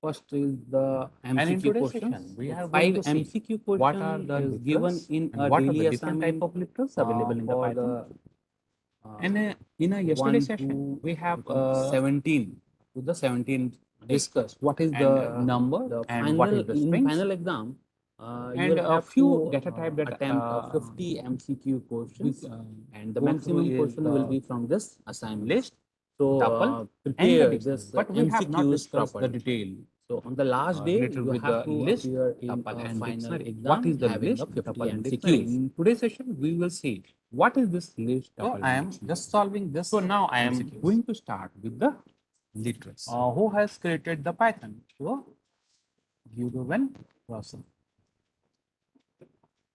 First is the And in MCQ today's questions. session, we So are five going to see MCQ what are question the is given literals in and a what are daily the different type assignment of literals available in the for Python. the And in a yesterday's 1 session, to we have 17 to the 17 day. discussed what is And the number the and what final is the in strings final exam, you and will a have few to data type that attempt 50 MCQ we questions, and the go through maximum is question will the be from this assignment list. So tuple and the prepare dictionary. this But we have not MCQs discussed the properly. detail So on the last day, related you with the have to list, appear in tuple, a and final dictionary. What exam is the having a list, 50 tuple, and dictionary? MCQs. In today's session, we will see what is this list, So tuple, I and am dictionary. just solving this. So now I am MCQs. going to start with the Literals. who has created the Python. So Guruvan Rosen,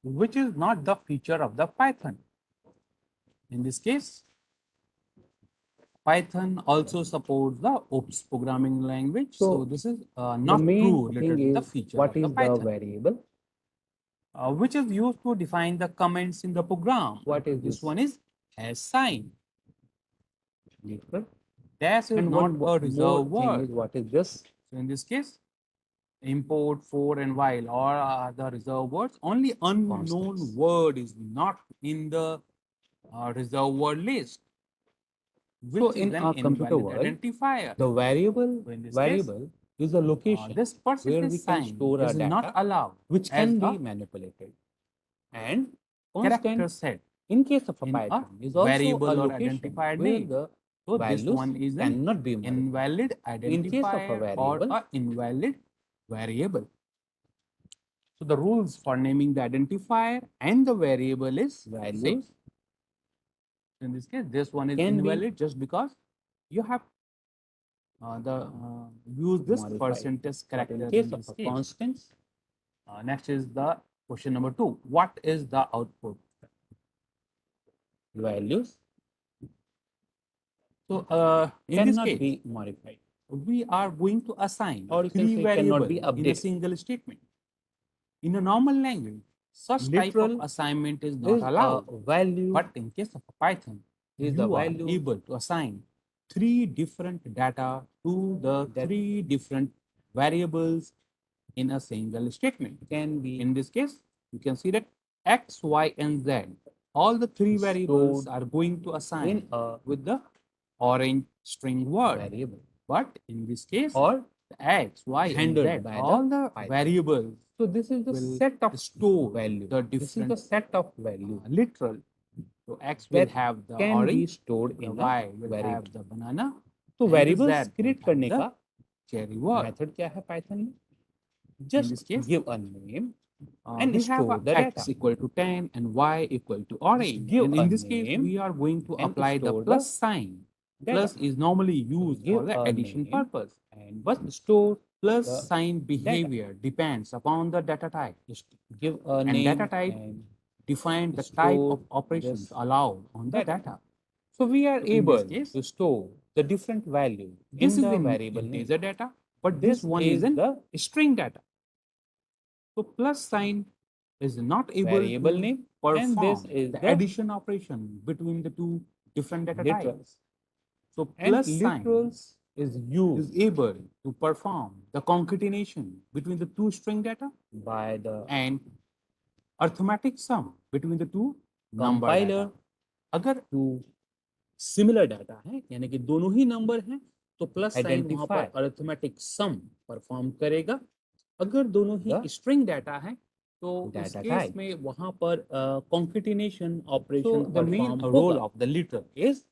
which is not the feature of the Python. In this case, Python also supports the OPS programming language. So this is not true related to the feature what of the is the Python, variable? which is used to define the comments in the program. What is This this? one is as sign. Literal. Dash is And not one a more reserved thing word. is what is this? So in this case, import, for, and while are the reserved words. Only unknown Constants. word is not in the reserved word list, which So is in an our computer invalid world, identifier. the variable So in this case, variable is a location this where percentage we can sign store our is not data, allowed which as can a be manipulated. And character constant, set in case of a in a Python, is also a variable or location identifier where name. the So this values one is an cannot be modified. invalid In case of a identifier or variable, a invalid variable. So the rules for naming the identifier and the variable is same. values In this case, this one is can be invalid just because you have use this modified. percentage But character in in case this of a case. constants, Next is the question number 2. What is the output? values So in this cannot case, be modified. we are going to assign Or you can three say cannot be variables in a updated. single statement. In a normal language, such type of Literal assignment is not is a allowed. value But in case of Python, is the you are value able to assign three different data to the that three different variables in a single statement. can be In this case, you can see that X, Y, and Z, all the three variables stored are going to assign in a with the orange string word. variable But in this case, or the X, Y, and handled Z, by all the the Python. variables So this is the will set of store value. the This is the different set of value literal. So X will that have the can be orange, stored the in Y a will variable. have the banana, तो and the variables Z create will करने have का the cherry word. Method क्या है Python में? In Just this case, give a name and we have store a the X data. equal to 10 and Y equal to orange. give And a in this case, name we are going to and apply the store the plus sign. data. Plus is normally used Give for the a addition name purpose. and But store plus the sign behavior depends upon the data type. Just give a And name data type and define the type store of operations this allowed on the data. data. So we are In this able case, to store the different values this in is the in variable name. integer data, but This this one is is in the string data. So plus sign is not able variable to name perform and this is the the addition operation between the two different data types. literals. So And plus sign literals is used is able to perform the concatenation between the two string data by the and arithmetic sum between the two number compiler data. अगर to similar data है यानी कि दोनों ही number हैं तो plus sign वहां पर identify arithmetic सम perform करेगा. अगर दोनों ही the स्ट्रिंग डाटा है तो उस data केस type. में वहां पर concatenation So operation the main perform role होगा of the letter is.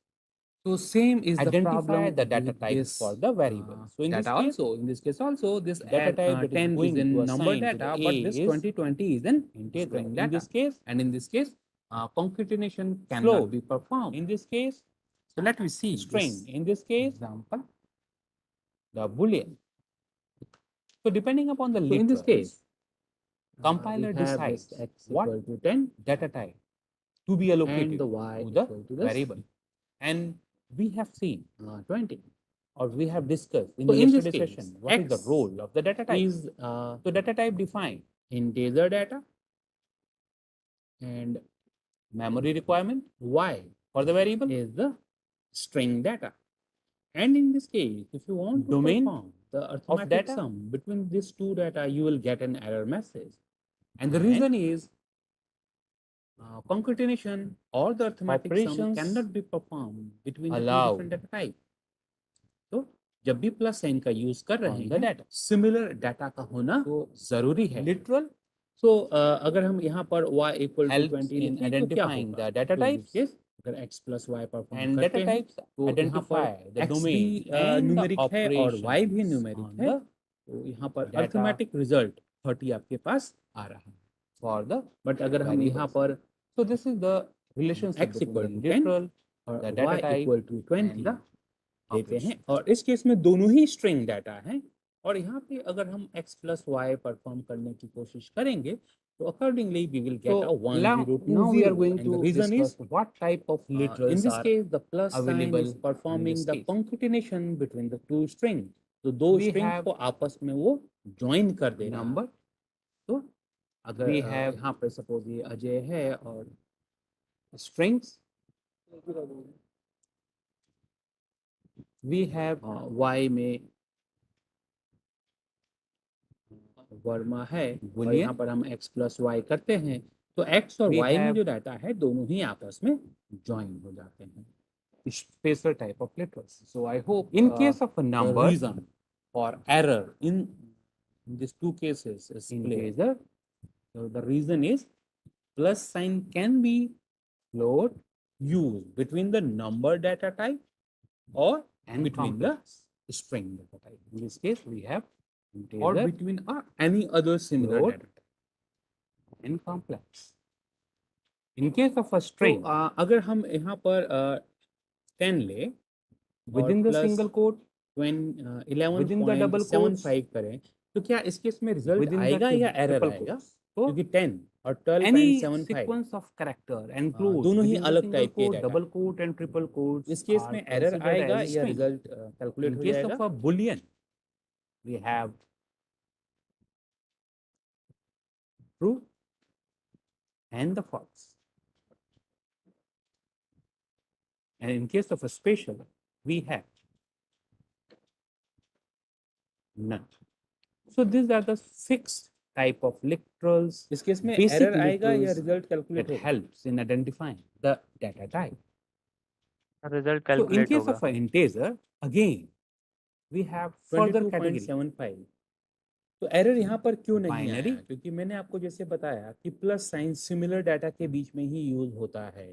So same is the identify problem the data with type this for the variable. So in this data case, also. In this case also, this data type that is 10 is going in to number assign to data, the but A this is 2020 is in integer. string In data. this case, And in this case, concatenation cannot float. be performed. In this case, So let me see string. this In this case, example. the boolean. So depending upon the So in this literals, case, compiler we have decides this x what equal to 10 data type to be allocated and the y to the equal to this variable. And we have seen 20, or we have discussed in so the in this yesterday case, session what is the X role of the data type. is So data type defined integer data, and memory requirement Y for the variable is the string data. And in this case, if you want to domain perform the arithmetic data. sum between these two data, you will get an error message. And the And reason is concatenation or the arithmetic sum operations cannot be performed between the two allowed different data type. तो जब भी plus sign का use कर रहे on हैं the data. Similar data का होना So जरूरी है. literal So अगर हम यहाँ पर y equal to helps 20 in लिखें तो क्या identifying होगा? the data तो in this types case, अगर x plus y perform and करते data हैं types तो यहाँ पर identify the x भी domain and the न्यूमेरिक है और y भी operations न्यूमेरिक on है. the तो यहाँ पर data अरिथमेटिक रिजल्ट 30 आपके पास आ रहा है. for the बट अगर हम यहाँ variables. पर So this is the relationship x between equal the to 10 literal, और the data y type equal to 20 and the देते हैं operation. और इस केस में दोनों ही स्ट्रिंग डाटा हैं और यहाँ पे अगर हम x plus y परफॉर्म करने की कोशिश करेंगे तो accordingly we will get a So 1 now 0 2 now we are 0 going and the to reason discuss is what type of in literals this are case the plus sign available is in performing this the case. concatenation between the two strings. तो दो We string have को आपस में वो join कर दे रहा है. number, तो अगर we have यहाँ पे सपोज ये अजय है और strings, we have y में वर्मा है और Boolean. यहाँ पर हम x plus y करते हैं तो x और We y में have जो डाटा है दोनों ही आपस में ज्वाइन हो जाते हैं. special type of literals. So I hope in case of a The number reason for error in these two cases is in clear. integer, So the reason is plus sign can be float used between the number data type or and between complex. the string data type. In this case, we have Or integer between any other similar float data type. and complex. In case of a तो string, अगर हम यहाँ पर 10 ले within the plus single quote, 11 within the double quotes, 75 करें तो क्या इस केस में रिजल्ट within the आएगा या एरर triple आएगा? quotes. So क्योंकि 10 और any 12.75 sequence of character enclosed दोनों ही within the अलग single टाइप के quote, data. double quote and triple quotes इस केस are में एरर considered आएगा as या string. रिजल्ट कैलकुलेट In हो case जाएगा? of a boolean, we have true and the false. And in case of a special, we have none. So these are the fixed type of literals, इस case में basic error आएगा या literals result calculate that होगा? helps in identifying the data type. Result So in calculate case होगा. of an integer, again, we have further category. 22.75 तो error यहाँ पर क्यों नहीं Binary. आया? क्योंकि मैंने आपको जैसे बताया कि प्लस साइन सिमिलर डाटा के बीच में ही यूज होता है.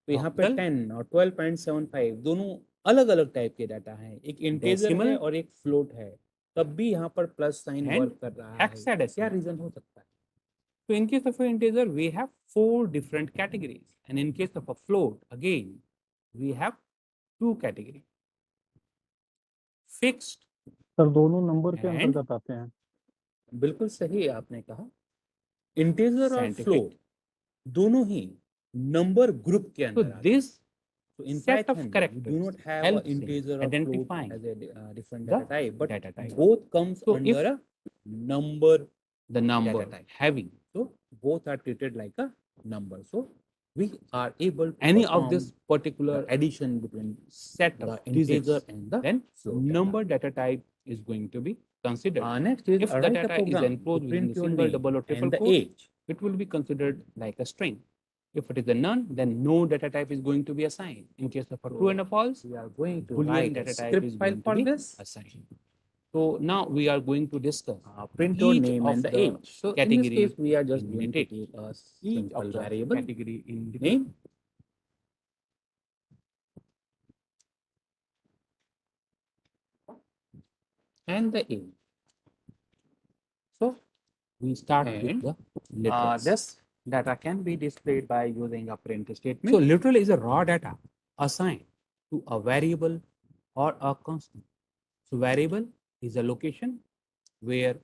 तो यहाँ पे Octal. 10 और 12.75 दोनों अलग अलग टाइप के डाटा हैं. एक इंटीजर है Decimal. और एक फ्लोट है. तब भी यहाँ पर प्लस साइन And वर्क कर रहा है. hexadecimal. क्या रीजन हो सकता है? So in case of an integer, we have 4 different categories. And in case of a float, again, we have 2 categories. Fixed sir दोनों नंबर के And अंतर्गत आते हैं. बिल्कुल सही आपने कहा. इंटीजर और Scientific. फ्लोट दोनों ही नंबर ग्रुप के So अंदर आते हैं. this So in set of Python, you characters do not have an helps in integer or float identifying as a different the data type, but data type. both comes So under if a number the number data type. having So both are treated like a number. So we are able to any of perform this particular the addition between set the of integer digits, and the then float data. number data type is going to be considered. Next is If the write a data is program enclosed to within print the your single, name double or triple and the quote, age. it will be considered like a string. If it is a none, then no data type is going to be assigned. In case of a true and a false, We are going to Boolean write a data type script is file going to for be this. assigned. So now we are going to discuss Print your each name of and the the age. So in this category case, we are just in going to detail. take a each simple of the variable category in detail. name and the age. So we start with And, the literals. This data can be displayed by using a print statement. So literal is a raw data assigned to a variable or a constant. So variable is a location where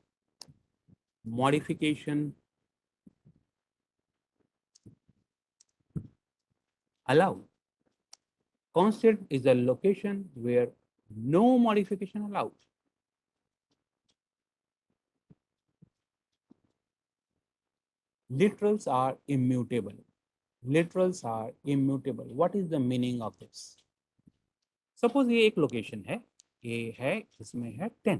modification allowed. Constant is a location where no modification allowed. Literals are immutable. Literals are immutable. What is the meaning of this? Suppose ये एक location है, ये है, इसमें है 10.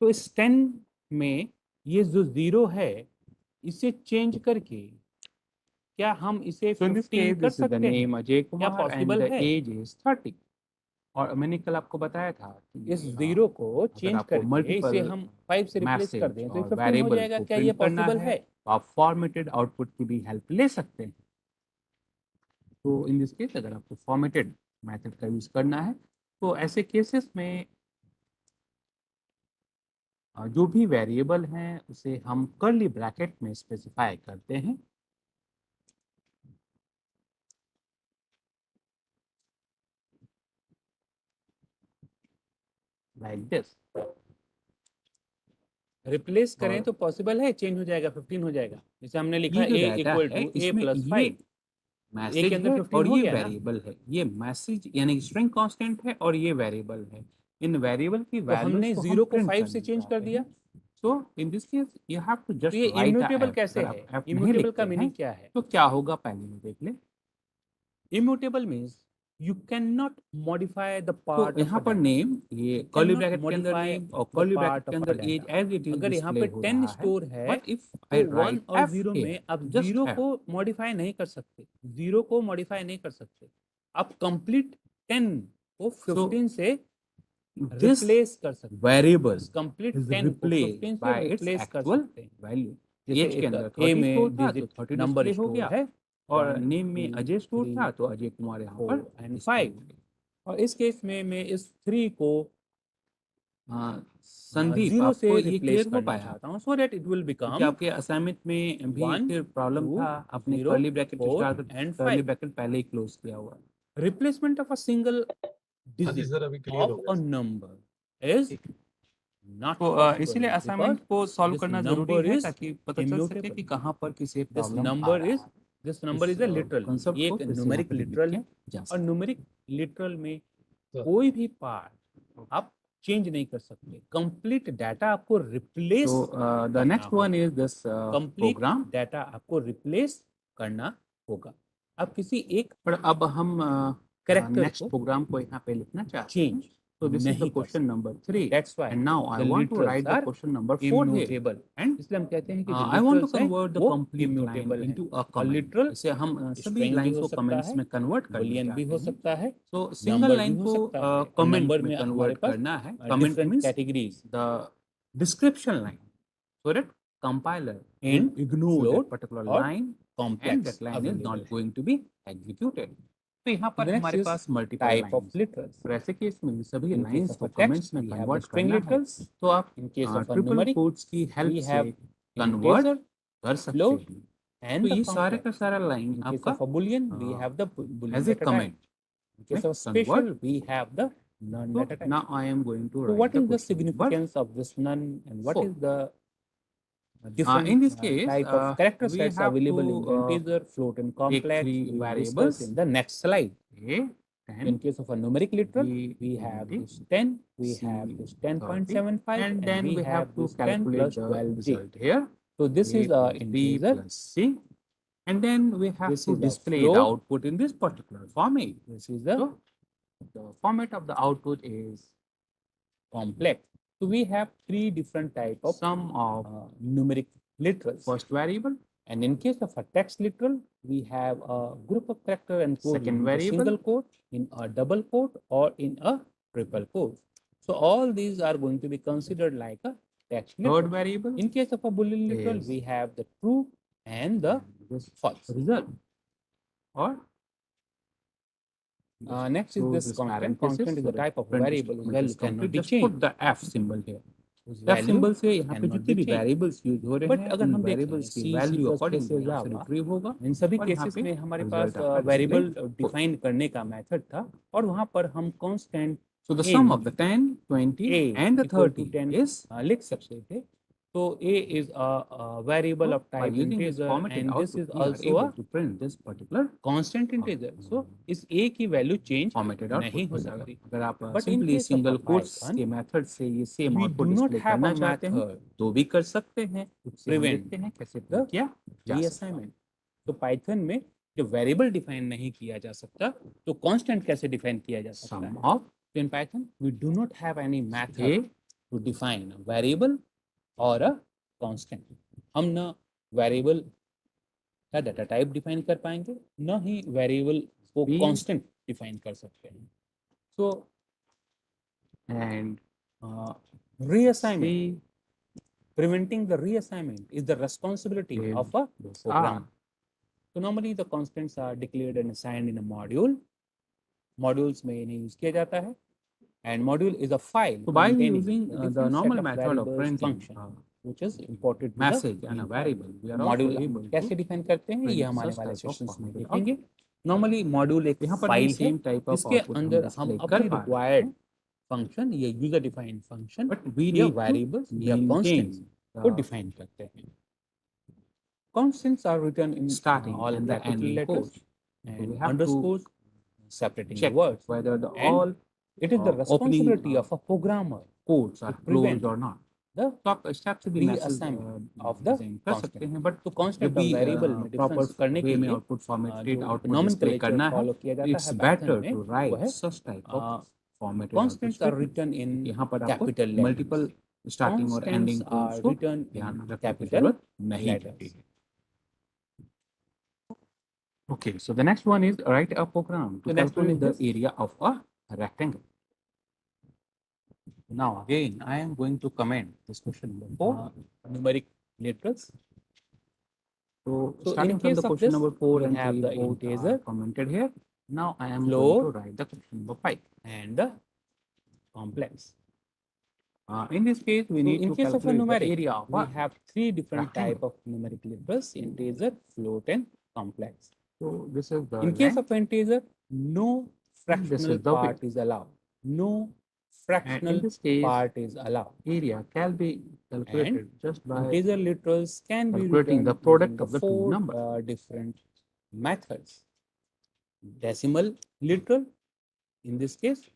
तो इस 10 में ये जो 0 है इसे चेंज करके क्या हम इसे So in this 15 case, कर this is the सकते हैं? name Ajay क्या Kumar and पॉसिबल the है? age is 30. और मैंने कल आपको बताया था कि इस 0 को चेंज आपको करके multiple इसे हम 5 से रिप्लेस कर मैसेज दें तो ये और 15 हो वेरिएबल जाएगा। को क्या ये प्रिंट करना पॉसिबल है है? तो आप फॉर्मेटेड आउटपुट की भी हेल्प ले सकते हैं। तो इन दिस केस अगर आपको फॉर्मेटेड मेथड का यूज करना है तो ऐसे केसेस में जो भी वेरिएबल हैं उसे हम कर्ली ब्रैकेट में स्पेसिफाई करते हैं। Like this. रिप्लेस करें और तो पॉसिबल है, चेंज हो जाएगा, 15 हो जाएगा। जैसे हमने लिखा ये जो a डाटा इक्वल है टू a इसमें प्लस ये 5, a मैसेज के अंदर है 15 और हो ये गया ना। वेरिएबल है। ये मैसेज यानी स्ट्रिंग कांस्टेंट है और ये वेरिएबल है। इन वेरिएबल की तो वैल्यूज हमने को हम 0 को प्रिंट 5 से करना चेंज कर चाहते दिया। हैं। So in this case you have to तो जस्ट ये राइट अ इम्यूटेबल एफ। कैसे अगर है? आप नहीं इम्यूटेबल लिखते का मीनिंग हैं क्या है? तो क्या होगा पहले हम देख लें। Immutable means you cannot modify the तो part of यहाँ a पर data. नेम ये You कर्ली cannot ब्रैकेट के अंदर modify नेम और the कर्ली ब्रैकेट part के of a अंदर age data. As it is अगर यहाँ डिस्प्ले पे हो 10 रहा है। स्टोर है बट इफ तो आई 1 राइट और एफ 0 में हियर आप जस्ट 0 हैव को मॉडिफाई नहीं कर सकते, 0 को मॉडिफाई नहीं कर सकते। आप कंप्लीट 10 को 15 से this रिप्लेस कर सकते हैं। variable इस कंप्लीट is 10 को replaced 15 से by its रिप्लेस कर actual सकते हैं। value। जैसे एज के एक अंदर ए 30 स्टोर में था तो डिजिट 30 नंबर डिस्प्ले हो स्टोर गया है, और 1 नेम में 2 अजय स्टोर 3 था तो अजय कुमार यहाँ 4 पर एंड डिस्प्ले 5। और इस केस में मैं इस 3 को संदीप 0 आपको से ये रिप्लेस क्लियर हो करना पाया चाहता हूँ, सो दैट इट विल क्योंकि बिकम आपके असाइनमेंट में भी 1 फिर प्रॉब्लम 2 था आपने 0 curly bracket 4 start and curly 5। Bracket पहले ही क्लोज किया हुआ है। रिप्लेसमेंट ऑफ अ सिंगल हाँ जी digit सर, अभी क्लियर हो of गया a sir. number is not तो possible इसीलिए because असाइनमेंट को सॉल्व this करना जरूरी number है is ताकि पता चल सके immutable. कि कहाँ पर किसे This प्रॉब्लम आ number रहा is है। this number is a literal. Concept ये को एक फिर से यहाँ न्यूमेरिक पे रिपीट लिटरल किया है जा और सकता है। न्यूमेरिक लिटरल में सर, कोई भी पार्ट आप चेंज नहीं कर सकते। कंप्लीट डाटा आपको replace So the next one is this complete program। Data आपको रिप्लेस करना होगा। आप किसी एक पर अब हम कैरेक्टर नेक्स्ट को प्रोग्राम को यहाँ पे लिखना चाहते हैं। Change So this is the नहीं कर question सकते। number 3 That's why and now I the want to literals write the are question number 4 here immutable. and इसलिए हम कहते हैं कि जो I want to literals हैं convert the वो complete line immutable हैं। into a और comment। literal इसे हम सभी string भी लाइंस हो को सकता कमेंट्स है, में कन्वर्ट करना boolean भी चाहते हो हैं। सकता है, तो सिंगल नंबर भी लाइन हो को सकता है। कमेंट नंबर में में हमारे कन्वर्ट पास करना है। Comment different means categories the description line so that compiler will in ignore that float particular और line and complex that line is available not है। going to be executed। तो यहाँ पर नेक्स्ट हमारे is pass multiple type of lines. Literals. तो ऐसे case में सभी In लाइंस case को of a text, कमेंट्स में we have the convert string करना है literals. तो आप In case of a triple numeric, quotes की हेल्प we से have कन्वर्ट integer कर सकते float हैं। and तो the ये सारे complex. का सारा लाइन In case आपका of a boolean, we have the boolean as a data type. Comment In case of convert. special, we have the none So data type. now I am going to So write what the is the question number significance of this none and what 4. is the different In this case, type of character we sets have available to, in the integer, float and complex? three We will discuss variables. in the next slide. A, In 10, case of a numeric literal, B, we have 20, this 10, we C, have this 30, 10.75, and then we we have to this 10 calculate plus the 12G. result here. So this A is a plus B integer, plus C, and then we have this to is the display the float, output in this particular format. this is the So the format of the output is complex. So we have three different type of sum of numeric literals. first variable, And in case of a text literal, we have a group of character encoded Second in a variable. single quote, in a double quote, or in a triple quote. So all these are going to be considered like a text third literal. variable, In case of a boolean literal, is we have the true and the this false. result. Or Next is close this this constant. parenthesis Constant is so the that type of print variable whose statement value is cannot complete. be Just changed. put the F symbol here. Whose F value symbol से यहाँ पे cannot जितने be भी changed. Variables use हो रहे But हैं अगर उन हम देखें वेरिएबल्स की C, वैल्यू C++ अकॉर्डिंग से यहाँ से Java, रिट्रीव होगा इन सभी और यहाँ केसेस पे में हमारे result पास आपका वेरिएबल display डिफाइन करने का मेथड था और वहाँ पर हम constant So the sum of the 10, 20 a and the equal to 30 10 is लिख सकते थे। तो a is a variable so of by type using this integer formatted and this output is we are also able a to print this particular constant integer. So इस a की value change formatted नहीं output हो हो जाएगा। सकती। अगर आप But in simply case of single a quotes Python, के मेथड से ये same we output do not display have करना a चाहते हैं method तो भी कर सकते हैं। उससे हम prevent देखते हैं कैसे the print किया जा सकता है। reassignment. तो पाइथन में जो वेरिएबल डिफाइन नहीं किया जा सकता तो कांस्टेंट कैसे डिफाइन किया जा सकता Sum है? of So in Python we do not have any A method to define a variable or a constant. हम ना वेरिएबल का डाटा टाइप डिफाइन कर पाएंगे, न ही वेरिएबल को We- कांस्टेंट डिफाइन कर सकते हैं. So and reassignment, C preventing the reassignment is the responsibility is of a this program. R. So normally the constants are declared and assigned in a module. Modules में इन्हें use किया जाता है, and module is a file So by containing using a the different normal set of method of variables, printing function, which is imported to the message and a main file. variable, we are module also हम able कैसे to define करते हैं, ये print हम आने such वाले type of sessions में formatted देखेंगे. नॉर्मली मॉड्यूल एक यहाँ पर भी फाइल है same type of जिसके output हम अंदर हम display अपनी कर पा रहे रिक्वायर्ड हैं, फंक्शन या user defined function but we या need to वेरिएबल्स या maintain कांस्टेंट्स को the डिफाइन करते हैं. Constants are written in starting all and the capital ending letters codes. So we and have to underscores separating the check words. whether the And all it is the opening responsibility of a programmer codes to are prevent closed or not. the तो आप step से भी message reassignment of the design कर सकते constant. हैं, but तो constant जब और भी variable में प्रॉपर difference करने वे के में लिए आउटपुट फॉर्मेटेड जो आउटपुट डिस्प्ले nomenclature करना है, follow किया जाता इट्स है Python बेटर में, टू वो राइट है such type of formatted constants are written in यहाँ पर आपको capital letters. मल्टीपल स्टार्टिंग और Constants एंडिंग are कोड्स को written ध्यान in रखने की capital जरूरत नहीं letters. होती है. Okay, so the next one is write a program to The next one calculate is the area of a rectangle. Now again, I am going to comment this question number 4, numeric literals. So So starting in from case the of question this, number 4 we and have 3 the both integer, are commented here. Now I am float, going to write the question number 5. and the complex. In this case, we So need in to case of a calculate the numeric, area of we a have three different rectangle. type of numeric literals: integer, float, and complex. So this is the In case length, of integer, no this fractional is the part width. is allowed. No And fractional in this case, part is allowed. area can be calculated just by Integer literals can be calculating written the product using of the two four numbers. different methods. Decimal literal, in this case,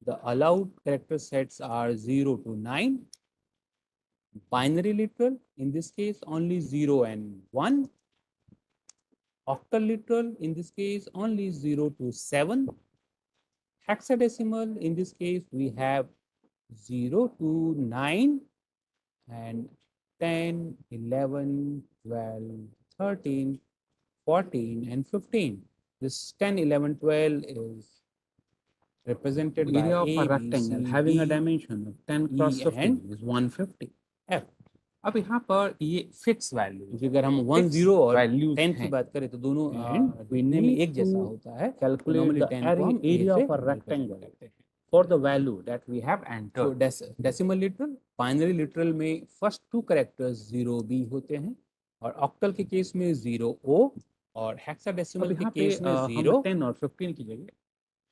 the allowed character sets are 0 to 9. Binary literal, in this case, only 0 and 1. Octal literal, in this case, only 0 to 7. Hexadecimal, in this case, we have 0 to 9 and 10, 11, 12, 13, 14, and 15. This 10, 11, 12 is represented by Area of a A, B, rectangle C, having a D, dimension of 10 cross E 15 and is 150. F. अब यहाँ पर ये fix value, क्योंकि अगर हम 1, 0 और 10 की बात करें तो दोनों And we दिखने में need एक जैसा to होता है. calculate Normally the 10 को हम A area से of a represent rectangle करते हैं. for the value that we have entered. तो डेसिमल लिटरल, बाइनरी लिटरल में फर्स्ट टू कैरेक्टर्स 0B होते हैं और ऑक्टल के केस में 0O और हेक्साडेसिमल के केस में 0 10 और 15 की जगह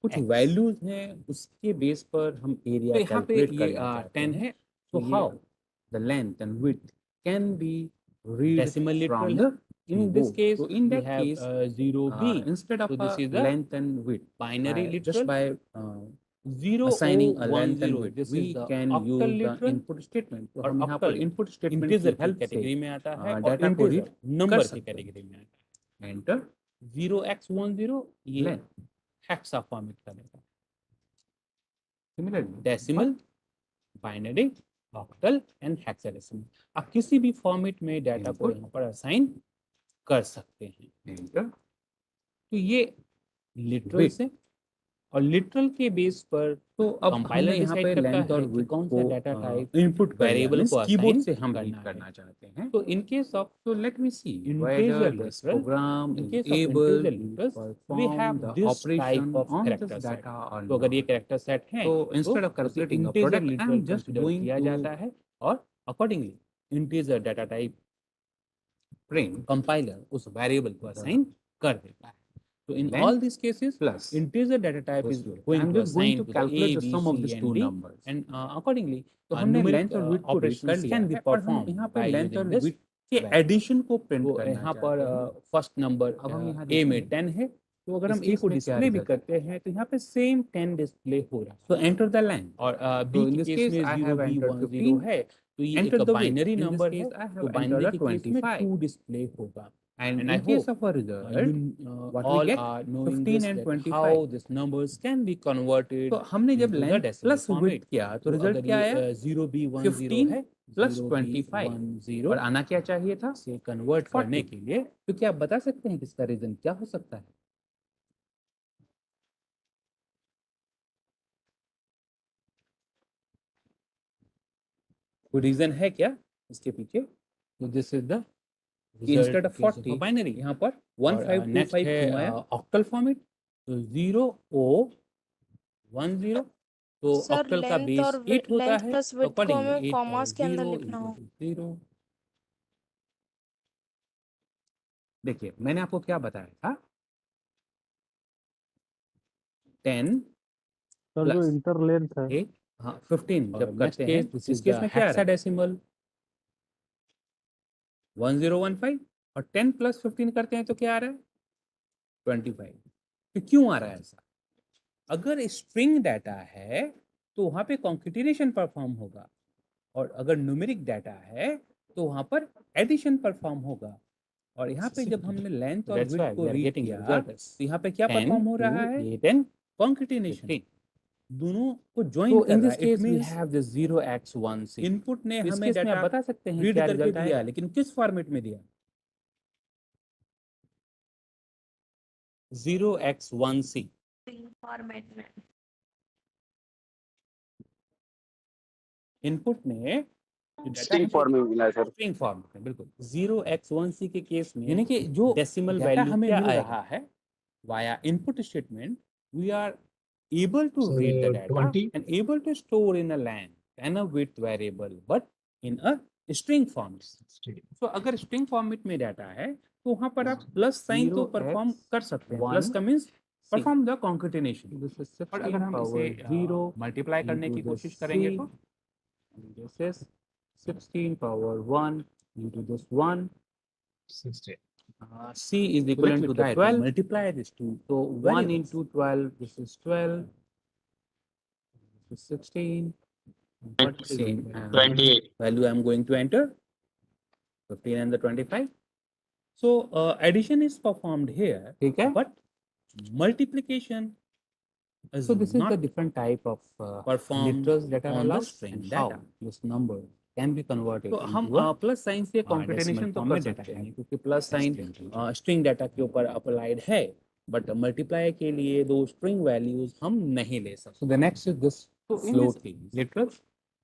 कुछ X. वैल्यूज हैं, उसके बेस पर हम एरिया तो यहाँ पे कैलकुलेट ये करना चाहते 10 हैं. है, तो so ये how the length and width can be read decimal from literal the है. In this keyboard. case, So in we that have case, 0B. instead of So this is the length and width, binary just literal. by 0 assigning a length and 0. width, This we is the can use octal the literal input statement. तो और हम यहाँ पर octal input statement integer की की help से category में आता है और data को इंटीजर read नंबर कर की सकते हैं. कैटेगरी में आता है. Enter 0x10 ये length. हेक्सा फॉर्मेट करेगा. Similarly, decimal, binary, octal and hexadecimal. आप किसी भी फॉर्मेट में डाटा को Input. यहाँ पर असाइन कर सकते हैं. enter तो ये लिटरल Width. से और लिटरल के बेस पर तो अब कंपाइलर हमने यहाँ डिसाइड पे करता लेंथ और है कि विड्थ कौन को सा डाटा टाइप इनपुट वेरिएबल को कीबोर्ड assign से हम करना रीड है. करना चाहते हैं. तो in case of So let me see Integer whether this literal, program in is case of able integer to literals, we perform have the this operation type of on character this set. data or तो अगर ये not. Character set है So तो instead of उसे calculating a integer product, literal I'm just consider going किया to जाता है और accordingly integer data type print compiler उस वेरिएबल को असाइन कर देता है. So in Length all these cases, plus integer data type this is width. going I'm to just going assign to to the calculate A, the B, sum of C these and two D, numbers. and accordingly, तो हमने numeric length और width को read कर operations लिया can be है और हम performed यहाँ by पे लेंथ using और this विड्थ के value. एडिशन को प्रिंट तो करना यहाँ चाहते पर हैं. फर्स्ट नंबर अब हम यहाँ ए में देखेंगे. 10 है, तो अगर इस हम ए केस को में क्या डिस्प्ले भी result करते हैं तो यहाँ पे सेम 10 डिस्प्ले हो रहा है. So enter the length. और So बी in के this केस case, में I 0 have B entered 1 0 15. है, तो ये Enter एक the width. Binary In this number है, case, I have तो बाइनरी entered के a केस में 25. 2 डिस्प्ले होगा. And And in I case hope of a result, what we all get are knowing 15 this, and that 25. how these numbers can be converted तो हमने जब into the length decimal plus format. Width किया तो तो result अगर क्या ये आया 0b10 15 है प्लस 0b10 25 और आना क्या चाहिए था से कन्वर्ट 40 करने के लिए तो क्या आप बता सकते हैं कि इसका रीजन क्या हो सकता है कोई रीजन है क्या इसके पीछे तो this is the instead of 40 binary यहाँ पर नेक्स्ट 1525 है क्यों आया ऑक्टल फॉर्मेट तो 0 O 10 तो सर ऑक्टल का लेंथ बेस और 8 होता लेंथ है प्लस तो विड्थ को पढ़ेंगे हमें 8 कॉमास के अंदर 0 लिखना हो 0 देखिए मैंने आपको क्या बताया था 10 सर जो प्लस इंटर लेंथ है एक हाँ 15 और जब करते हैं next case, इस केस में क्या है हेक्साडेसिमल 1015 और 10 प्लस 15 करते हैं तो क्या आ रहा है 25 तो क्यों आ रहा है ऐसा अगर स्ट्रिंग डाटा है तो वहां पे कॉन्केटिनेशन परफॉर्म होगा और अगर न्यूमेरिक डाटा है तो वहां पर एडिशन परफॉर्म होगा और यहाँ पे जब हमने लेंथ और That's why विड्थ को we are रीड getting किया result as तो यहाँ पे क्या 10 परफॉर्म हो रहा to है 8 and कॉन्केटिनेशन 15 दोनों को ज्वाइन So कर in रहा this है case we means have the 0x1c. Input ने तो इस हमें केस में डाटा आप बता सकते हैं रीड क्या करके रिजल्ट दिया आएगा लेकिन किस फॉर्मेट में दिया 0x1c. फॉर्मेट में इनपुट ने स्ट्रिंग फॉर्म में मिला है सर स्ट्रिंग फॉर्म में बिल्कुल 0x1c के केस में यानी कि जो डेसिमल डाटा वैल्यू हमें क्या मिल आएगा रहा है via input statement we are able to read the data and able to store in a length and a width variable but in a string format so अगर string format में data है तो वहां पर आप प्लस साइन तो 0x perform कर सकते हैं 1 प्लस का means C. Perform the concatenation This is 16 और अगर हम power इसे 0 मल्टीप्लाई करने की into the कोशिश करेंगे C. तो And this is 16 power 1 into this 1. C is let equivalent me to try the to 12. multiply this two So 1 variables. into 12, this is 12. This is 16. What is Same, it? 28 value I'm going to enter 15 and the 25 so addition is performed here ठीक है? but multiplication is So this is the not different type of performed literals that are on the allowed string and data. how this number can be converted तो हम into a plus sign से decimal concatenation तो कर format सकते data हैं है। क्योंकि plus sign string data के ऊपर अप्लाइड है बट मल्टीप्लाई के लिए दो स्ट्रिंग वैल्यूज हम नहीं ले सकते So the next is this So in float this literal.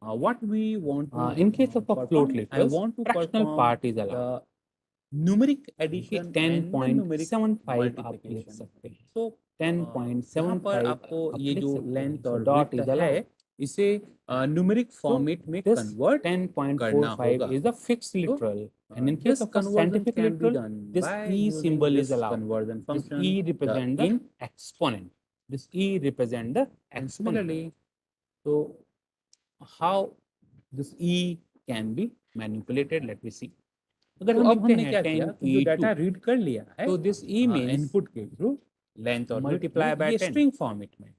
what we want to In case of a perform, float I literals, want to fractional perform part is allowed. the numeric addition and the numeric 10.75 आप लिख multiplication. सकते हैं So 10.75 यहाँ पर आपको आप ये लिख जो सकते हैं। लेंथ So और dot width is है allowed. इसे न्यूमेरिक फॉर्मेट में This convert 10.45 is a fixed literal, and in case this of a conversion scientific can be literal, done this by e using symbol this is allowed. conversion This function e represent the in exponent. This e represent the and exponent. similarly so How this e can be manipulated? Let me see. अगर तो हम अब लिखते हमने हैं क्या किया 10 कि जो डाटा e2, रीड कर लिया है तो this e means इनपुट के through length or width multiply में बाय ये 10 string format में,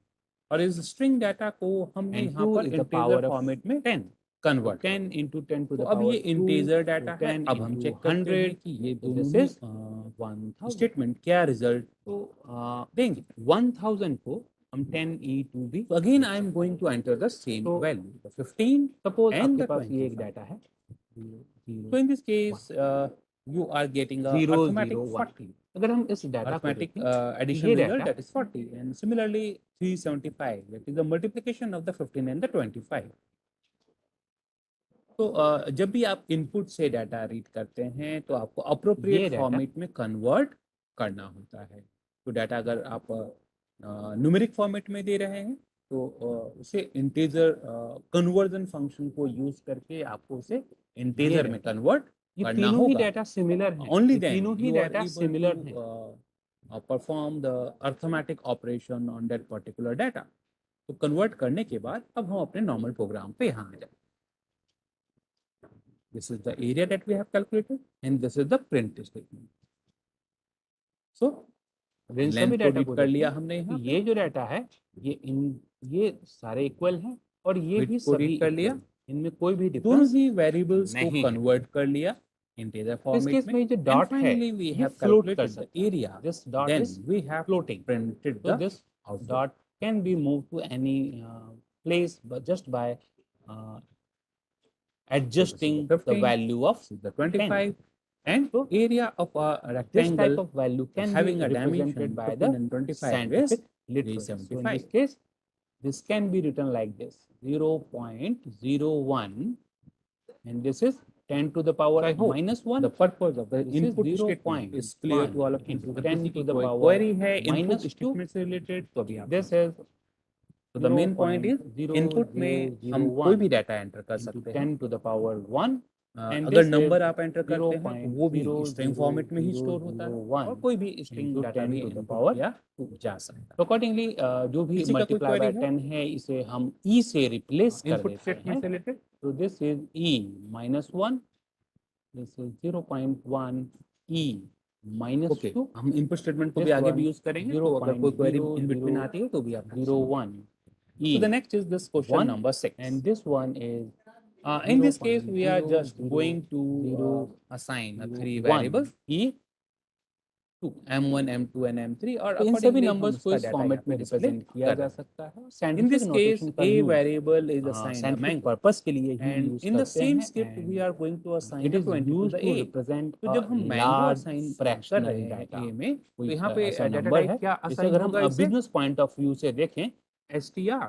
और इस स्ट्रिंग डाटा को हमने and यहाँ 2 पर is the integer power of format में 10. कन्वर्ट 10 into 10 to तो the अब power ये 2 इंटीजर to डाटा है 10 अब हम into चेक करते हैं 100. कि ये So दोनों this is ही 1000. स्टेटमेंट क्या रिजल्ट तो देंगे 1000 को हम 10e2 भी तो again I am going to enter the same तो वैल्यू 15 सपोज and आपके the पास ये एक 25. डाटा है so in this case you are getting a 0, arithmetic 0, 1. 40 अगर हम इस डाटा को arithmetic देखें addition ये result data that is 40 and similarly 375 that is the multiplication of the 15 and the 25 तो जब भी आप इनपुट से डाटा रीड करते हैं तो आपको ये अप्रोप्रिएट data फॉर्मेट में कन्वर्ट करना होता है तो डाटा अगर आप न्यूमेरिक फॉर्मेट में दे रहे हैं तो उसे इंटीजर कन्वर्जन फंक्शन को यूज करके आपको उसे इंटीजर में data, कन्वर्ट ये करना तीनों ही होगा डाटा सिमिलर हैं only ये then तीनों ही you are data able similar to हैं perform the arithmetic operation on that particular data तो कन्वर्ट करने के बाद अब हम अपने नॉर्मल प्रोग्राम पे यहाँ आ जाए this is the area that we have calculated and this is the print statement so range का length भी को डाटा read को कर लिया देखिए, हमने यहाँ ये जो डाटा है ये सारे इक्वल हैं और ये Width भी को सभी read कर लिया, equal हैं। इनमें कोई भी दोनों डिफरेंस ही वेरिएबल्स को नहीं है। कन्वर्ट कर लिया इंटीजर इस फॉर्मेट केस में में जो and डॉट है finally we ये have फ्लोट कर calculated the सकता है area, this dot then is we have floating printed so the this output. dot can be moved to any place but just by uh, adjusting the 15, value of this is the 25 and So, area of a this rectangle type of value can having be a dimension represented by 15 the and 25 scientific is literature. So in 375. this case, this can be written like this 0.01 and this is 10 to the power So I hope minus 1. the purpose of the This is input 0 statement is clear to all of you. into अगर 10 किसी to की the कोई power query है minus input 2. statement से related तो अभी आप This is so the main point is input में हम कोई भी डाटा एंटर कर सकते हैं 10 to the power 1 and अगर this नंबर is आप एंटर करते हैं तो वो भी स्ट्रिंग फॉर्मेट में ही स्टोर होता है और कोई भी स्ट्रिंग into डाटा 10 भी to the इनपुट power किया जा सकता है तो अकॉर्डिंगली जो भी किसी का कोई मल्टीप्लाई बाय query है? 10 है इसे हम e से रिप्लेस कर इनपुट देते स्टेटमेंट हैं से रिलेटेड तो this is e minus 1 this is 0.1 e minus okay 2 हम इनपुट स्टेटमेंट को भी This आगे one, भी यूज करेंगे तो अगर कोई क्वेरी इन बिटवीन 0.00 आती है तो भी आप 01 e So the next is this question One, number 6. and this one is In this case, we are just 0.00 going to assign a three variables e to M1, M2, and M3 और तो इन सभी accordingly हम numbers को उसका इस data format यहाँ में पे display रिप्रेजेंट किया कर जा रहे हैं। सकता है In scientific this case, notation का a use variable is assigned a scientific length purpose के लिए ही and यूज in the करते same हैं script we are going to assign it a is 20 to used the to A. Represent तो जब हम mango large assign कर fractional रहे हैं डाटा A में तो कोई यहाँ पे ऐसा डाटा नंबर टाइप है क्या जैसे असाइन अगर हम होगा इसे बिजनेस पॉइंट ऑफ व्यू से देखें str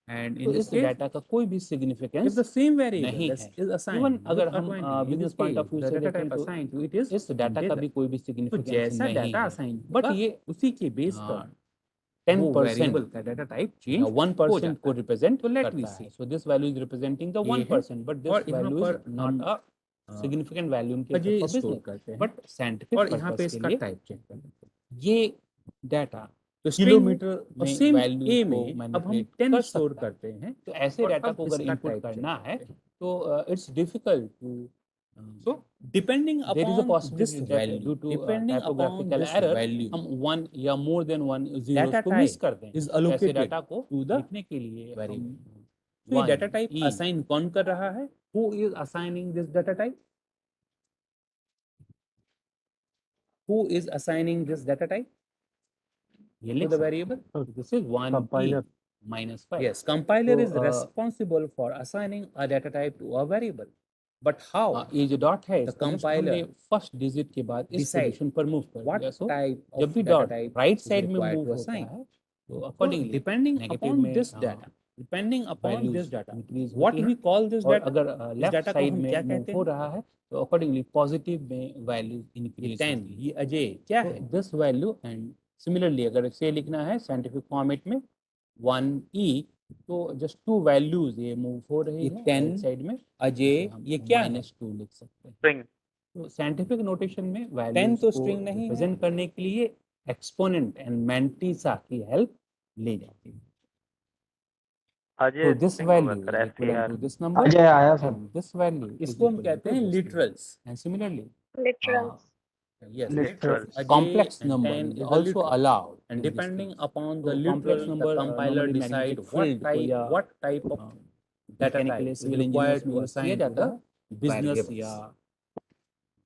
and तो in this इस case डाटा का कोई भी if significance the same variable नहीं is है assigned इवन अगर with a हम 20 in business this point case of view the से data देखें type तो assigned to it is इस डाटा का integer. भी कोई भी तो सिग्निफिकेंस जैसा नहीं डाटा है असाइन बट होगा ये उसी के बेस पर 10% वो वेरिएबल का डाटा टाइप या चेंज 1% को रिप्रेजेंट तो let me करता see. है so this value is representing the ये है 1% बट दिस और यहाँ वैल्यू पर इज नॉट हम a significant value in case Ajay of store business करते हैं बट साइंटिफिक और यहाँ पे पर्पस के इसका लिए टाइप चेक कर लेते हैं ये डाटा तो किलोमीटर और में सेम वैल्यू ए को में अब हम मैनिपुलेट 10 कर स्टोर सकता है करते हैं तो ऐसे और डाटा अब को अगर इसका इनपुट टाइप करना चेक है करते हैं। तो it's difficult to So depending there is a upon this possibility that value, due to depending upon typographical this error value, हम वन या more than one data zeros को मिस type कर दें is तो ऐसे allocated डाटा को to the लिखने के लिए variable. हम तो ये डाटा टाइप 1E असाइन कौन कर रहा है who is assigning this data type who is assigning this data type ये to लिख the सकते हैं। variable this is 1E Compiler. minus 5 yes compiler तो, is responsible for assigning a data type to a variable but how ये जो dot है The इसको just compiler हमने फर्स्ट डिजिट के बाद इस decide पोजीशन पर मूव कर what दिया सो type जब of भी data dot type right is side में required मूव to होता assign. है तो So accordingly depending negative upon में this data depending upon values this data increase what होती we हैं call this और data अगर इस लेफ्ट डाटा को साइड हम में क्या मूव कहते हो हैं रहा है तो अकॉर्डिंगली पॉजिटिव में वैल्यूज ये इंक्रीज 10 ये अजय क्या है दिस वैल्यू एंड सिमिलरली अगर इसे लिखना है साइंटिफिक फॉर्मेट में 1E तो जस्ट टू वैल्यूज ये मूव हो रही ये है 10 राइट साइड में अजय ये क्या है -2 लिख सकते हैं String. तो साइंटिफिक नोटेशन में 10 वैल्यूज तो को string नहीं है। रिप्रेजेंट करने के लिए एक्सपोनेंट एंड मैंटिसा की हेल्प ली जाती है तो अजय दिस string होगा value sir is equal STR. To this number Ajay आया सर दिस वैल्यू इसको हम कहते हैं literals and similarly Literals. yes Literals. Ajay complex and number 10 is is the also literal. allowed and in this depending case. upon So the complex literal number, the compiler normally decide magnetic what field को या, type of data mechanical type is civil required engineers में to use assign किया to जाता the है business variables. या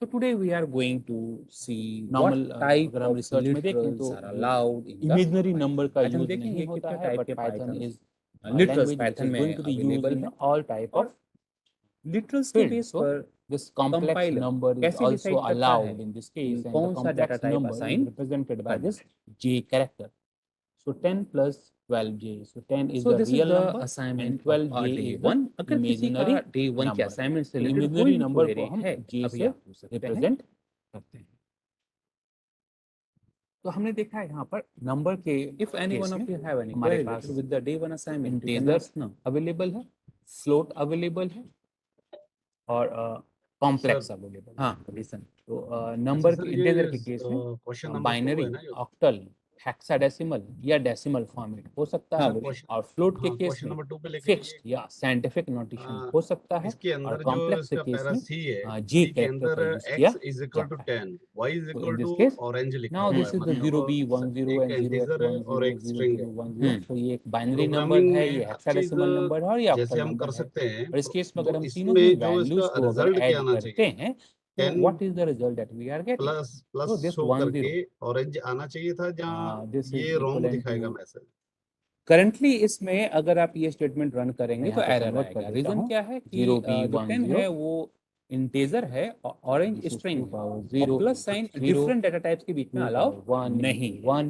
so today we are going to see Normal, what type अगर हम of research में देखें literals तो are allowed in the imaginary number का Python यूज देखेंगे नहीं होता कितने है type but के Python Python is literals language which Python is में going to be used available in है all type और of literals के field. बेस So, पर this complex compiler number is कैसे also decide करता allowed है in this case and कौन the सा complex data type number is assign represented by करना this J character. So 10 plus 12J. So 10 is so the this real is the number assignment and 12J of day is the 1 अगर किसी का imaginary day 1 के number. assignment से तो related imaginary कोई भी number query को हम है J अभी से आप पूछ सकते हैं represent करते हैं तो हमने देखा है यहाँ पर नंबर के if any case one में of you have any हमारे query pass related with the day 1 assignment you can integer let us know available है फ्लोट अवेलेबल है और कॉम्प्लेक्स अवेलेबल है हाँ listen तो नंबर सर के ये इंटीजर के केस में क्वेश्चन नंबर 2 बाइनरी है ना जो ऑक्टल हेक्साडेसिमल या डेसिमल फॉर्मेट हो सकता हाँ, है क्वेश्चन और फ्लोट के केस क्वेश्चन में नंबर 2 पे लेके फिक्स्ड आइए या साइंटिफिक नोटेशन हाँ, हो सकता है इसके और अंदर जो कॉम्प्लेक्स के इसका केस पैरा में सी है जी सी के कैरेक्टर अंदर का यूज किया x इज इक्वल टू जाता है 10 y is So equal in this to case, orange लिखा नाउ हुआ दिस है इज द 0b 10 एक and 0f इंटीजर है और एक स्ट्रिंग है 10 तो ये एक बाइनरी नंबर प्रोग्रामिंग है में ये हर चीज हेक्साडेसिमल नंबर है और ये जैसे ऑक्टल हम नंबर कर है सकते हैं और इस केस में तो अगर हम तीनों ही इसमें जो वैल्यूज इसका को अगर रिजल्ट क्या ऐड आना करते चाहिए हैं So 10 what is the result that we are getting? Plus plus So this show 1 करके 0. ऑरेंज आना चाहिए था, जहाँ This is ये रॉन्ग equivalent दिखाएगा to मैसेज। करंटली इसमें अगर आप ये स्टेटमेंट रन करेंगे तो यहाँ पे एरर convert कर आएगा। देता रीजन हूँ। क्या है कि 0B जो 10 है वो इंटीजर है, orange This is string 2 power और 0, plus sign 0, different data types के बीच में 2 अलाउ power 1 नहीं into 1.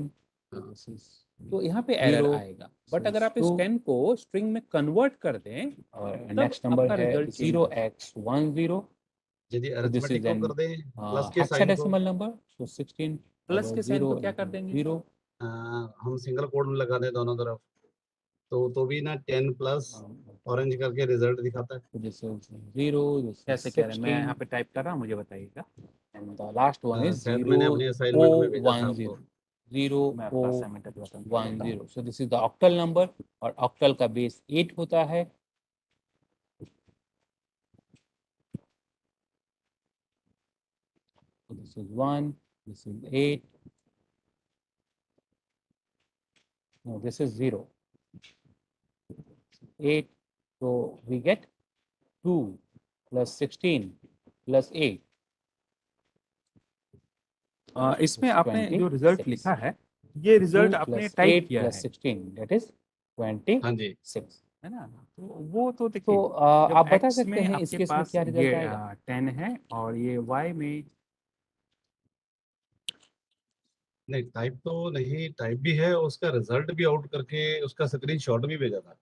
So हाँ। this is तो यहाँ पे एरर 0, आएगा। बट this अगर is आप इस 2. 10 को स्ट्रिंग में कन्वर्ट कर दें और तब नेक्स्ट नंबर आपका है रिजल्ट चेंज होगा। 0x10. यदि So this is अरिथमेटिक को an कर दें प्लस के साइन को, hexadecimal number. So 16 plus power के साइन 0 को क्या कर into देंगे? 0. हम सिंगल कोड में लगा दें दोनों तरफ, तो भी ना 10 प्लस ऑरेंज करके रिजल्ट दिखाता है। So this is 0, this is कैसे कह रहे हैं? मैं 16. यहाँ पे टाइप कर रहा हूँ, मुझे बताइएगा। And the last one is शायद मैंने अपने असाइनमेंट में भेजा था 0010. आपको। मैं आपका assignment अभी बता देता हूँ। 10. So this is the octal number और octal का बेस 8 होता है। So this is 1, this is 8. No, this is 0. 8. So we get 2 plus 16 plus 8. इसमें आपने जो रिजल्ट लिखा है ये रिजल्ट आपने टाइप किया है। 16 that is 26 हाँ जी, है ना? तो वो तो देखिए तो जब आप बता X सकते में हैं आपके इस केस में पास क्या रिजल्ट ये आएगा? 10 है और ये Y में नहीं टाइप तो नहीं, टाइप भी है, उसका रिजल्ट भी आउट करके उसका स्क्रीनशॉट भी भेजा था।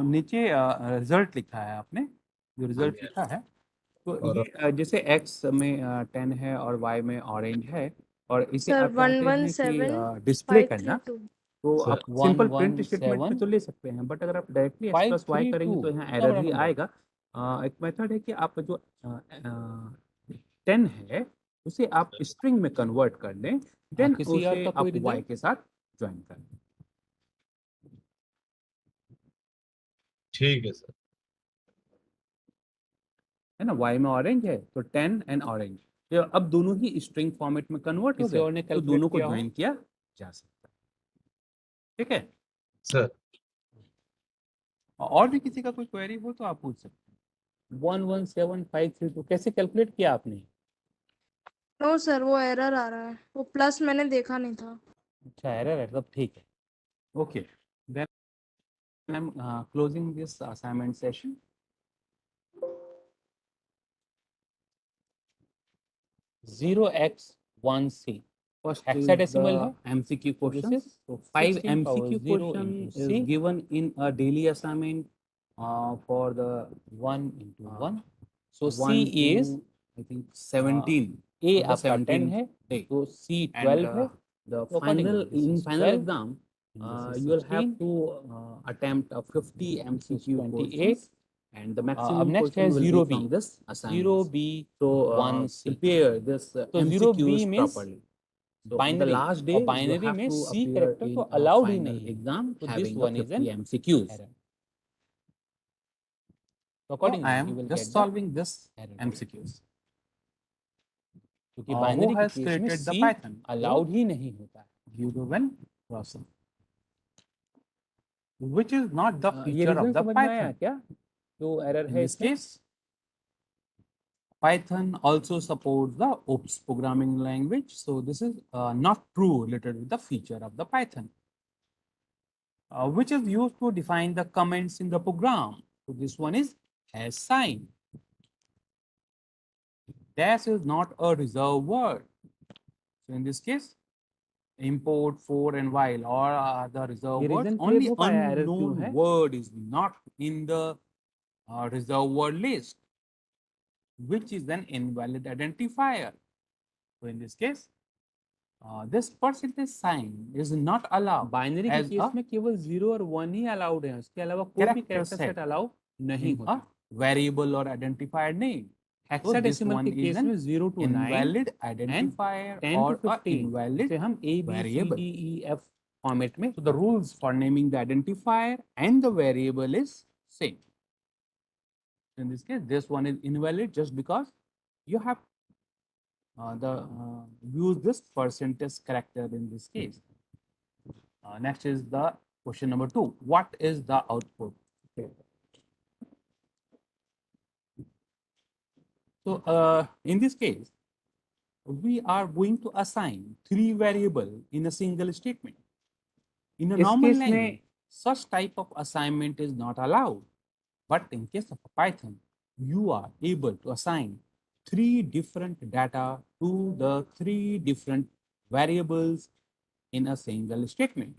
नीचे रिजल्ट लिखा है आपने, जो रिजल्ट जी। लिखा है तो और ये जैसे X में 10 है और Y में ऑरेंज है और इसे सर आप चाहते हैं कि डिस्प्ले करना 117,532 तो सर, आप सिंपल प्रिंट 117 स्टेटमेंट में तो ले सकते हैं। बट अगर आप डायरेक्टली x प्लस वाई 532 करेंगे तो यहाँ इतना एरर बड़ा ही नंबर। आएगा। एक मेथड है कि आप जो 10 है उसे आप स्ट्रिंग में कन्वर्ट कर दें, देन किसी और उसे का कोई आप y रिजल्ट? के साथ ज्वाइन कर दें। ठीक है सर। है ना, y में ऑरेंज है तो 10 एंड ऑरेंज, तो अब दोनों ही स्ट्रिंग फॉर्मेट में कन्वर्ट हो किसी और ने गए तो दोनों को calculate किया हो? ज्वाइन किया जा सकता है। ठीक है, सर और भी किसी का कोई क्वेरी हो तो आप पूछ सकते हैं। 117532 कैसे कैलकुलेट किया आपने? नो सर, वो एरर आ रहा है, वो प्लस मैंने देखा नहीं था। अच्छा एरर है, तब ठीक है। Okay, then I'm closing this assignment session. Zero x one C First Hexadecimal is है? the MCQ So this question. is So 5 16 power MCQ 0 question into is C. given in a daily assignment for the 1 into 1. so So C is I think 17. A the आपका 10 17 है day. तो C And 12 है। the So accordingly, final this in is final 12, exam and this is you will have 16, to attempt a 50 MCQ 28. questions and the maximum अब next है question will 0B. be from this assignment. 0B So 1C. prepare this So 0B MCQs means properly. So on the binary. last day और you binary have में to C appear character in तो a allowed he final नहीं है। exam So this having one the is an 50 MCQs. error. So So accordingly, I you am will just get solving this the error. MCQs. क्योंकि Who binary has के case में created the C Python? allowed ही नहीं होता है। Given process, which is not the ये feature reason of the समझ में आया Python. क्या? जो एरर In है this इसमें? case, Python also supports the OPS programming language. So this is not true related with the feature of the Python, which is used to define the comments in the program. So this one is has sign. Dash is not a reserved word. So in this case, import, for, and while or the reserved ये words. reason clear Only हो पाया error क्यों unknown है? word is not in the reserved word list, which is an invalid identifier. So in this case, this percentage sign is not allowed binary के as case a में केवल 0 और 1 ही allowed है, उसके अलावा कोई भी character character set set allow नहीं in होता। a variable or identifier name. So this hexadecimal one के is केस an में 0 to 9 invalid identifier 10 or to a 15 invalid इसे हम A B C variable. D E F format में So the rules for naming the identifier and the variable is same. In this case, this one is invalid just because you have use this percentage character in this case. Next is the question number 2. What is the output? Okay. So in this case, we are going to assign 3 variable in a single statement. In a इस normal case में- language, such type of assignment is not allowed. But in case of Python, you are able to assign 3 different data to the 3 different variables in a single statement.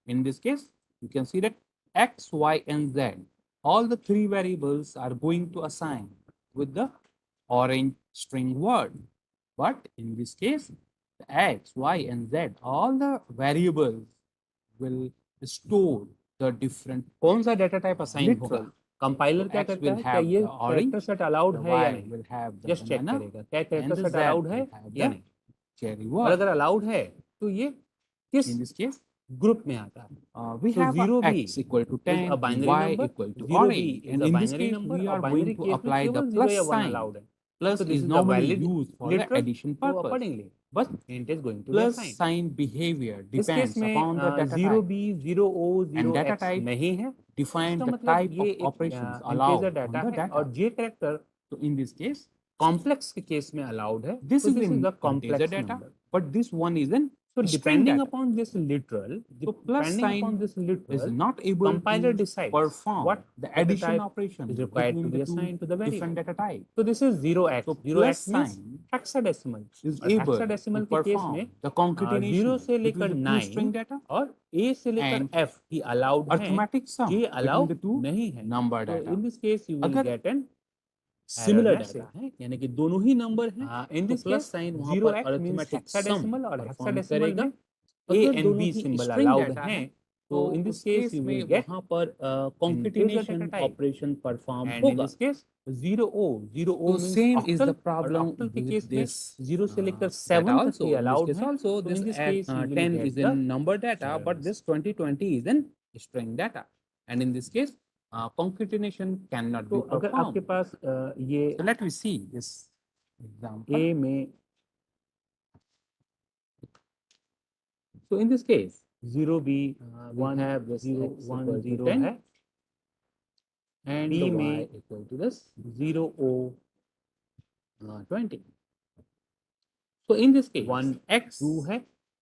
In this case, you can see that x, y, and z, all the 3 variables are going to assign with the orange string word. But in this case, the x, y, and z, all the variables will store the different कौन सा data type assign होगा? literal. Compiler क्या X करता will है? क्या have ये the orange, character set allowed the है या y नहीं? will have the just check banana, करेगा क्या and character the set z allowed है will have या the नहीं? cherry और word. अगर अलाउड है तो ये किस In this case, ग्रुप में आता है? we So have zero a b x equal to is 10 a and binary y number, equal to 0b orange. is And a in this binary case, number we और are binary going to case में apply the केवल 0 plus या 1 sign. Allowed है. Plus So this is is the normally valid used for the literal. addition So purpose. accordingly, But int is going to be plus assigned. sign behavior इस case depends में upon the data 0b, type. 0o, And data 0x type नहीं है. define इसका the मतलब type ये of एक operations integer allowed on data the है data. और जे character So in this case, complex के केस में अलाउड है. this So is this is in the integer complex data, number. but this one is in So string depending data. upon this literal, So plus depending sign upon this is literal, not able compiler to decides perform what the data addition type operation is required between to be the two assigned to the different variable. data types. So this is 0x. So 0x plus means sign hexadecimal. is और able hexadecimal to के case perform में the concatenation 0 से between लेकर the two 9 string data और a से लेकर and f he allowed है. arithmetic sum j between allowed the two नहीं है. number So data. in this case you will अगर get an similar similar message, data है, यानी कि दोनों ही नंबर हैं. in तो this प्लस case, साइन वहां 0x पर means अरिथमेटिक hexadecimal सम और perform हेक्साडेसिमल करेगा. में a अगर and दोनों b ही सिंबल string अलाउड data हैं. है, तो तो इन दिस उस केस case यू में विल गेट वहाँ पर concatenation data type. Operation perform And in होगा. this case, 0o so means same is octal the और problem ऑक्टल के with केस में this 0 से लेकर data 7 तक also. He In this allowed case हैं. also, तो this in this add, case you will 10 get is in number data, but errors. this 2020 is in string data. And in this case, concatenation cannot तो be अगर आपके performed. पास ये So let me see this example. a में so in this case 0b We 1 have this 0 x 1 equal to 0 10 है. and b the में y equal to this 0o 20. so in this case 1 x 2 है.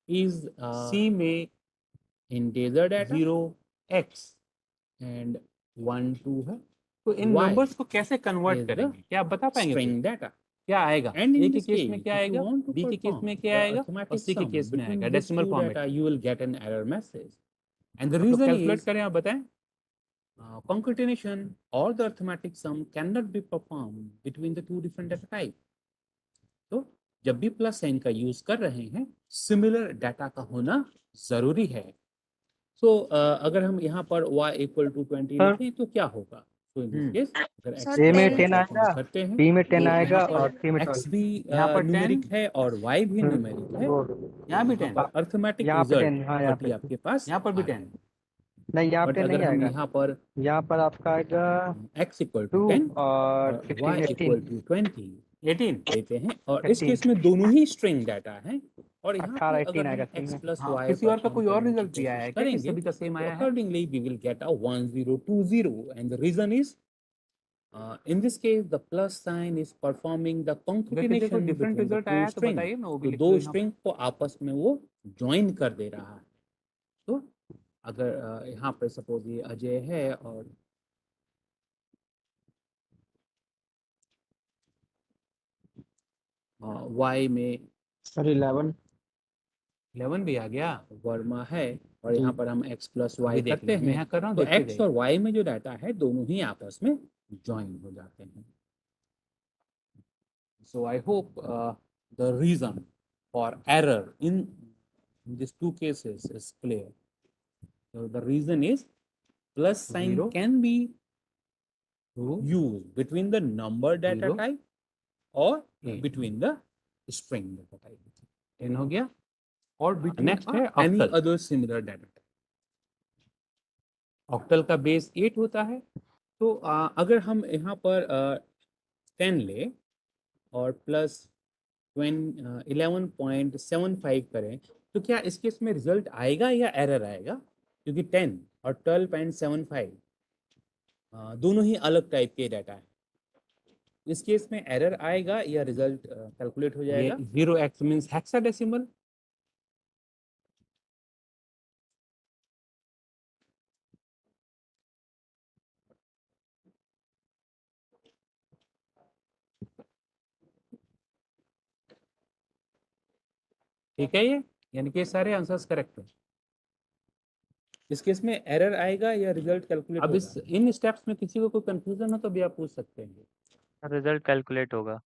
is c में integer data 0x and 1 2 है. तो इन Y numbers को कैसे is convert the करेंगे? क्या आप बता पाएंगे? string कोई? data. क्या आएगा? And in a के this केस case, में क्या if you आएगा? want to b के केस perform में क्या the आएगा? और arithmetic c के sum केस में between आएगा these decimal two format. data, you will get an error message. And the तो रीजन calculate इज, करें आप बताएं. Concatenation or the arithmetic sum cannot be performed between the two different data types. तो जब भी plus sign का use कर रहे हैं, सिमिलर डाटा का होना जरूरी है. सो अगर हम यहाँ पर y इक्वल टू 20 Sir. लिखें तो क्या होगा? तो इन दिस केस अगर Sir, x A में 10 10 परफॉर्म आएगा, करते हैं B में 10 तो यहाँ आएगा पर और C में x 12. भी यहाँ पर न्यूमेरिक 10 है और y भी न्यूमेरिक है. यहाँ भी यहाँ 10. पर अर्थमेटिक यहाँ पे 10, रिजल्ट हाँ यहाँ 30 पे आपके पास यहाँ पर भी आ 10. जाएगा. नहीं, यहाँ बट पे नहीं अगर हम आएगा. यहाँ पर यहाँ पर आपका आएगा x इक्वल टू 2 10 और और 16 y इक्वल 18 टू 20 18 लेते हैं और इस 18 केस में दोनों ही स्ट्रिंग डाटा है. और यहाँ 18 पे 18 अगर आएगा हम स्ट्रिंग x में. प्लस हाँ, y किसी और का कोई और रिजल्ट भी आया है क्या? कि करेंगे सभी का सेम आया है? accordingly we will get a 1020 and the reason is in this case the plus sign is performing the देखो concatenation different between the result two आया है तो string. बताइए ना, वो भी तो लिख दो दो यहाँ स्ट्रिंग को आपस में वो ज्वाइन कर दे रहा है. तो अगर यहाँ पे सपोज ये अजय है और y में सर 11 11 भी आ गया. वर्मा है और यहाँ पर हम x प्लस वाई अभी देख करते लें, मैं हैं यहाँ कर रहा हूँ, तो देखते x जाइए. और y में जो डाटा है दोनों ही आपस में ज्वाइन हो जाते हैं. So I hope the reason for error in these two cases is clear. So the reason is plus sign Zero. can be Two. used between the number data Zero. type or Eight. between the string data type 10 हो गया. or between Next है any octal. other similar data type. Octal का base 8 होता है. तो अगर हम यहाँ पर 10 ले और प्लस 11.75 करें तो क्या इस केस में रिजल्ट आएगा या एरर आएगा? क्योंकि 10 और 12.75 दोनों ही अलग टाइप के डाटा हैं. इस केस में एरर आएगा या रिजल्ट कैलकुलेट हो जाएगा? 0x means hexadecimal. ठीक है ये, यानी कि सारे आंसर्स करेक्ट है। इस केस में एरर आएगा या रिजल्ट कैलकुलेट अब इस इन स्टेप्स में किसी को कोई कंफ्यूजन हो तो भी आप पूछ सकते हैं। रिजल्ट कैलकुलेट होगा।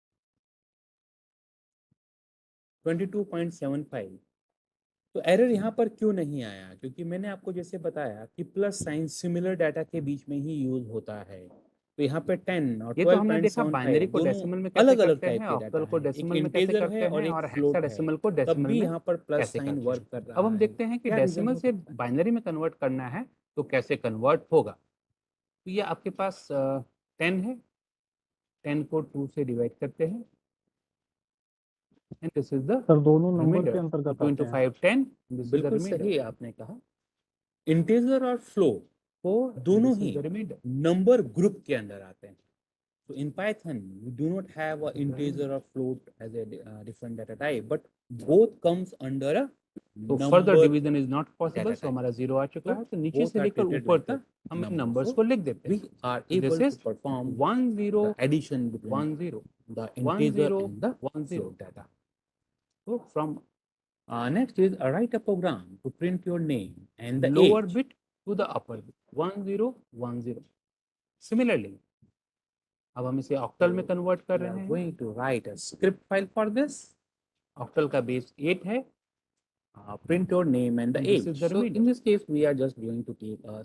22.75। तो एरर यहाँ पर क्यों नहीं आया? क्योंकि मैंने आपको जैसे बताया कि प्लस साइन सिमिलर डाटा के बीच में ही यूज होता है। तो यहाँ पे 10 और ये तो हमने देखा 12.75 बाइनरी को दोनों डेसिमल में कैसे अलग-अलग करते टाइप हैं, के ऑक्टल डाटा को हैं। एक डेसिमल में कैसे इंटीजर करते है और हैं एक और फ्लोट है। हेक्साडेसिमल को तब डेसिमल भी में यहाँ पर प्लस कैसे साइन करते वर्क हैं। कर रहा अब हम है। देखते हैं कि क्या डेसिमल result से हो सकता है? बाइनरी में कन्वर्ट करना है तो कैसे कन्वर्ट होगा। तो ये आपके पास 10 है, 10 को 2 से डिवाइड करते हैं and this is the sir दोनों नंबर रिमाइंडर। के अंतर्गत 2 आते into हैं। 5 10, दिस इज द बिल्कुल रिमाइंडर। सही आपने कहा। इंटीजर और फ्लोट को दोनों ही रिमाइंडर। नंबर ग्रुप के अंदर आते हैं। So in Python, we do not have an integer or float as a different data type, but both comes under a तो number further division is not possible. data so type. हमारा 0 आ चुका So है, तो नीचे both से are लेकर treated ऊपर like a तक हम इन number. नंबर्स So को लिख देते we हैं। are This able is to perform 1 0 the addition between 1 0 the 1 integer 0 and the 1 0 float data. So from next is write a program to print your name and the lower age. bit to the upper bit 1 0 1 0। Similarly अब हम इसे octal में convert कर We रहे are हैं। going to write a script file for this. Octal का base 8 है। Print your name and the And this age. is the So remainder. in this case, we are just going to take a